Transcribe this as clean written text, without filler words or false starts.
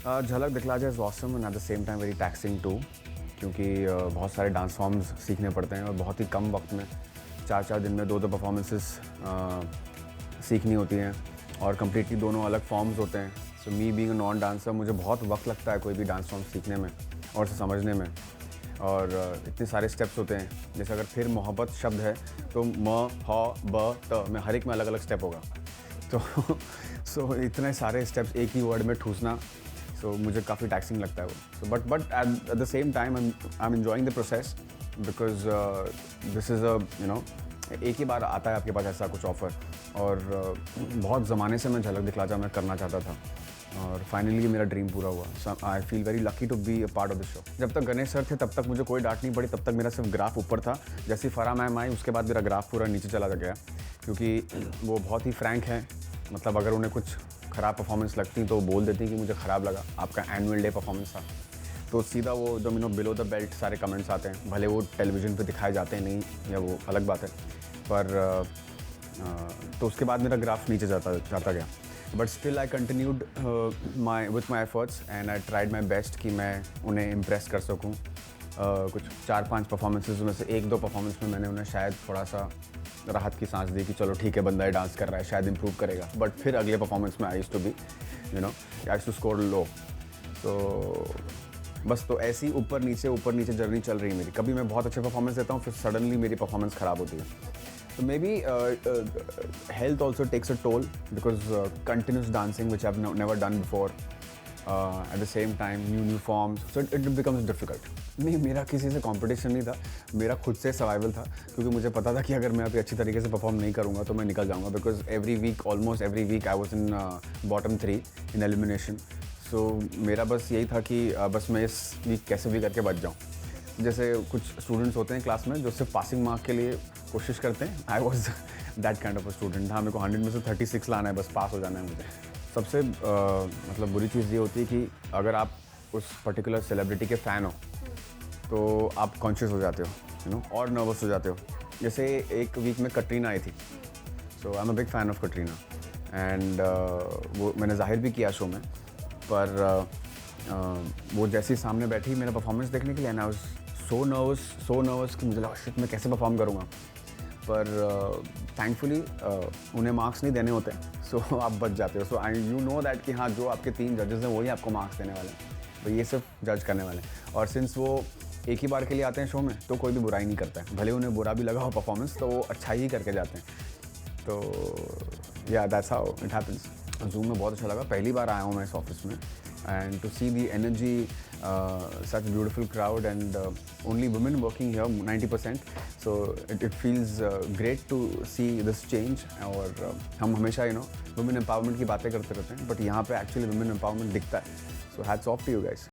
झलक Dikhla Jaa is awesome and at the same time very taxing too, क्योंकि बहुत सारे डांस फॉर्म्स सीखने पड़ते हैं और बहुत ही कम वक्त में 4-4 दिन में 2-2 परफॉर्मेंसेस सीखनी होती हैं और कम्प्लीटली दोनों अलग फॉर्म्स होते हैं। So me being a non dancer, मुझे बहुत वक्त लगता है कोई भी डांस फॉर्म सीखने में और उसे समझने में। और इतने सारे स्टेप्स होते हैं, जैसे अगर फिर मोहब्बत शब्द है तो म, ह, ब, त में हर एक में अलग अलग स्टेप होगा। तो सो इतने सारे स्टेप्स एक ही वर्ड में ठूसना, सो मुझे काफ़ी टैक्सिंग लगता है वो। So but at the same time I am enjoying the process, because this is a एक ही बार आता है आपके पास ऐसा कुछ ऑफ़र। और बहुत ज़माने से मैं झलक दिखला जा मैं करना चाहता था और फाइनली मेरा ड्रीम पूरा हुआ। So I feel very lucky to be a part of the show. जब तक गणेश सर थे तब तक मुझे कोई डांट नहीं पड़ी, तब तक मेरा सिर्फ ग्राफ ऊपर था। जैसे फरा मैम आई उसके बाद मेरा ग्राफ पूरा नीचे चला गया, क्योंकि वो बहुत ही फ्रैंक हैं। मतलब अगर उन्हें कुछ ख़राब परफॉर्मेंस लगती तो बोल देती कि मुझे ख़राब लगा, आपका एनुअल डे परफॉर्मेंस था। तो सीधा वो जो बिलो द बेल्ट सारे कमेंट्स आते हैं, भले वो टेलीविज़न पे दिखाए जाते हैं नहीं, या वो अलग बात है, पर तो उसके बाद मेरा ग्राफ नीचे जाता गया। But still I continued with my efforts and I tried my best कि मैं उन्हें इम्प्रेस कर सकूँ। कुछ 4-5 परफॉर्मेंसेज में से 1-2 परफॉर्मेंस में मैंने उन्हें शायद थोड़ा सा राहत की सांस दी कि चलो ठीक है, बंदा ये डांस कर रहा है, शायद इम्प्रूव करेगा। बट फिर अगले परफॉर्मेंस में I used to be I used to score low. तो बस तो ऐसी ऊपर नीचे जर्नी चल रही है मेरी। कभी मैं बहुत अच्छे परफॉर्मेंस देता हूँ, फिर सडनली मेरी परफॉर्मेंस ख़राब होती है। तो may be health also takes a toll, because continuous dancing which I've never done before, at the same time new forms, so it becomes difficult. नहीं, मेरा किसी से कंपटीशन नहीं था, मेरा खुद से सर्वाइवल था, क्योंकि मुझे पता था कि अगर मैं अभी अच्छी तरीके से परफॉर्म नहीं करूँगा तो मैं निकल जाऊँगा। Because almost every week I was in bottom 3 in elimination. So मेरा बस यही था कि बस मैं इस वीक कैसे भी करके बच जाऊँ। जैसे कुछ स्टूडेंट्स होते हैं क्लास में जो सिर्फ पासिंग मार्क के लिए कोशिश करते हैं, I was that kind of a student. हाँ, मेरे को 100 में से 36 लाना है, बस पास हो जाना है मुझे। सबसे मतलब बुरी चीज़ ये होती है कि अगर आप उस पर्टिकुलर सेलिब्रिटी के फ़ैन हो तो आप कॉन्शियस हो जाते हो, और नर्वस हो जाते हो। जैसे एक वीक में कटरीना आई थी, so I am a big fan of Katrina, and वो मैंने ज़ाहिर भी किया शो में। पर वो जैसे ही सामने बैठी मेरा परफॉर्मेंस देखने के लिए, and I was so nervous कि मुझे लगा शिट मैं कैसे परफॉर्म करूँगा। पर थैंकफुली उन्हें मार्क्स नहीं देने होते, सो आप बच जाते हो। सो आई यू नो दैट कि हाँ, जो आपके 3 जजेस हैं वही आपको मार्क्स देने वाले हैं, तो ये सिर्फ जज करने वाले हैं। और सिंस वो एक ही बार के लिए आते हैं शो में, तो कोई भी बुराई नहीं करता है, भले उन्हें बुरा भी लगा हो परफॉर्मेंस, तो वो अच्छा ही करके जाते हैं। तो या that's how it happens. Zoom में बहुत अच्छा लगा, पहली बार आया हूँ मैं इस ऑफिस में, and to see the energy, such beautiful crowd, and only women working here 90%, so it feels great to see this change। और हम हमेशा women empowerment की बातें करते रहते हैं, but यहाँ पे actually women empowerment दिखता है। So hats off to you guys।